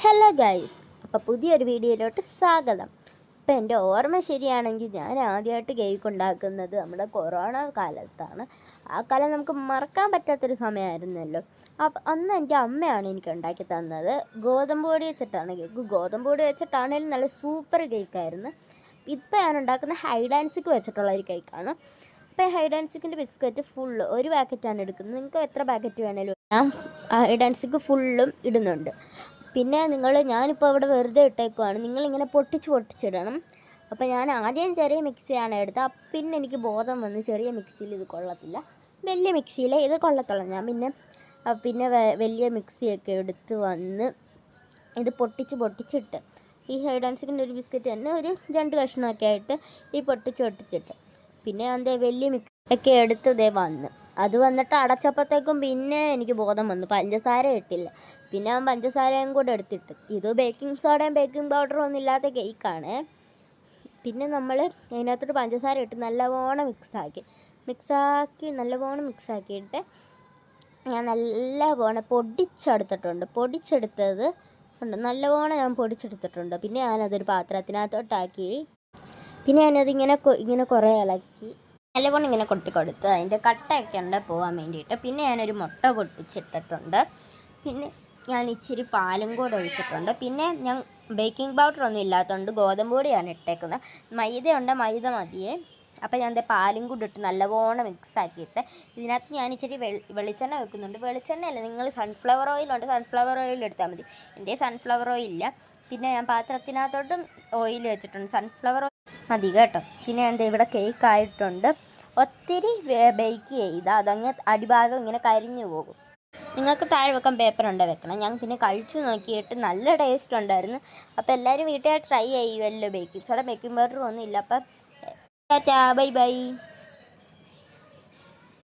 Hello guys, അപ്പോൾ പുതിയൊരു വീഡിയോയിലോട്ട് സ്വാഗതം. അപ്പോൾ എൻ്റെ ഓർമ്മ ശരിയാണെങ്കിൽ ഞാൻ ആദ്യമായിട്ട് കേക്ക് ഉണ്ടാക്കുന്നത് നമ്മുടെ കൊറോണ കാലത്താണ്. ആ കാലം നമുക്ക് മറക്കാൻ പറ്റാത്തൊരു സമയമായിരുന്നല്ലോ. അപ്പം അന്ന് എൻ്റെ അമ്മയാണ് എനിക്ക് ഉണ്ടാക്കി തന്നത്. ഗോതമ്പ് പൊടി വെച്ചിട്ടാണ് കേക്ക്. ഗോതമ്പ് പൊടി വെച്ചിട്ടാണെങ്കിലും നല്ല സൂപ്പർ കേക്കായിരുന്നു. ഇപ്പം ഞാൻ ഉണ്ടാക്കുന്ന ഹൈഡ് ആൻഡ് സീക്ക് വെച്ചിട്ടുള്ള ഒരു കേക്കാണ്. അപ്പോൾ ഹൈഡ് ആൻഡ് സീക്കിൻ്റെ ബിസ്ക്കറ്റ് ഫുള്ള് ഒരു പാക്കറ്റാണ് എടുക്കുന്നത്. നിങ്ങൾക്ക് എത്ര പാക്കറ്റ് വേണേലും ഞാൻ ഹൈഡ് ആൻഡ് സീക്ക് ഫുള്ളും ഇടുന്നുണ്ട്. പിന്നെ ഞാനിപ്പോൾ ഇവിടെ വെറുതെ ഇട്ടേക്കുവാണ്. നിങ്ങളിങ്ങനെ പൊട്ടിച്ചിടണം. അപ്പോൾ ഞാൻ ആദ്യം ചെറിയ മിക്സിയാണ് എടുത്തത്. പിന്നെ എനിക്ക് ബോധം വന്ന് ചെറിയ മിക്സിയിൽ ഇത് കൊള്ളത്തില്ല, വലിയ മിക്സിയിൽ ഇത് കൊള്ളത്തുള്ളൂ. ഞാൻ പിന്നെ വലിയ മിക്സിയൊക്കെ എടുത്ത് വന്ന് ഇത് പൊട്ടിച്ചിട്ട് ഈ ഹൈഡ് ആൻഡ് സീക്കിൻ്റെ ഒരു ബിസ്ക്കറ്റ് തന്നെ ഒരു 2 കഷ്ണമൊക്കെ ആയിട്ട് ഈ പൊട്ടിച്ചിട്ട് പിന്നെ ഞാൻ വലിയ മിക്സിയൊക്കെ എടുത്ത് വന്ന് അത് വന്നിട്ട് അടച്ചപ്പോഴത്തേക്കും പിന്നെ എനിക്ക് ബോധം വന്നു. പഞ്ചസാര ഇട്ടില്ല. പിന്നെ ഞാൻ പഞ്ചസാരയും കൂടെ എടുത്തിട്ട് ഇത് ബേക്കിംഗ് സോഡയും ബേക്കിംഗ് പൗഡറും ഒന്നും ഇല്ലാത്ത കേക്കാണ്. പിന്നെ നമ്മൾ അതിനകത്തോട്ട് പഞ്ചസാര ഇട്ട് നല്ലവണ്ണം മിക്സാക്കിയിട്ട് ഞാൻ നല്ലവണ്ണം പൊടിച്ചെടുത്തത് ഉണ്ട്. നല്ലവണ്ണം ഞാൻ പൊടിച്ചെടുത്തിട്ടുണ്ട്. പിന്നെ ഞാനതൊരു പാത്രത്തിനകത്തോട്ടാക്കി. പിന്നെ ഇങ്ങനെ കുറേ ഇളക്കി നല്ലവണ്ണം ഇങ്ങനെ കൊടുത്ത് അതിൻ്റെ കട്ടയൊക്കെ ഉണ്ട് പോകാൻ വേണ്ടിയിട്ട്. പിന്നെ ഞാനൊരു മുട്ട പൊട്ടിച്ചിട്ടിട്ടുണ്ട്. പിന്നെ ഞാൻ ഇച്ചിരി പാലും കൂടെ ഒഴിച്ചിട്ടുണ്ട്. പിന്നെ ഞാൻ ബേക്കിംഗ് പൗഡറൊന്നും ഇല്ലാത്തതുകൊണ്ട് ഗോതമ്പ് പൊടിയാണ് ഇട്ടേക്കുന്നത്. മൈദ മതിയേ. അപ്പോൾ ഞാൻ പാലും കൂടെ ഇട്ട് നല്ലവണ്ണം മിക്സാക്കിയിട്ട് ഇതിനകത്ത് ഞാൻ ഇച്ചിരി വെളിച്ചെണ്ണ വെക്കുന്നുണ്ട്. വെളിച്ചെണ്ണയല്ല, നിങ്ങൾ സൺഫ്ലവർ ഓയിലുണ്ട്, സൺഫ്ലവർ ഓയിൽ എടുത്താൽ മതി. എൻ്റെ സൺഫ്ലവർ ഓയിൽ ഇല്ല. പിന്നെ ഞാൻ പാത്രത്തിനകത്തോട്ടും ഓയിൽ വെച്ചിട്ടുണ്ട്. സൺഫ്ലവർ ഓയിൽ മതി കേട്ടോ. പിന്നെ ഇവിടെ കേക്ക് ആയിട്ടുണ്ട്. ഒത്തിരി ബേക്ക് ചെയ്താൽ അതങ്ങ് അടിഭാഗം ഇങ്ങനെ കരിഞ്ഞു പോകും. നിങ്ങൾക്ക് താഴെ വെക്കാൻ പേപ്പറുണ്ട്, വെക്കണം. ഞാൻ പിന്നെ കഴിച്ചു നോക്കിയിട്ട് നല്ല ടേസ്റ്റ് ഉണ്ടായിരുന്നു. അപ്പോൾ എല്ലാവരും വീട്ടിൽ ട്രൈ ചെയ്യുമല്ലോ. ബേക്കിംഗ് സോഡ ബേക്കിംഗ് പൗഡർ ഒന്നും ഇല്ല. അപ്പം ടാറ്റാ, ബൈ ബൈ.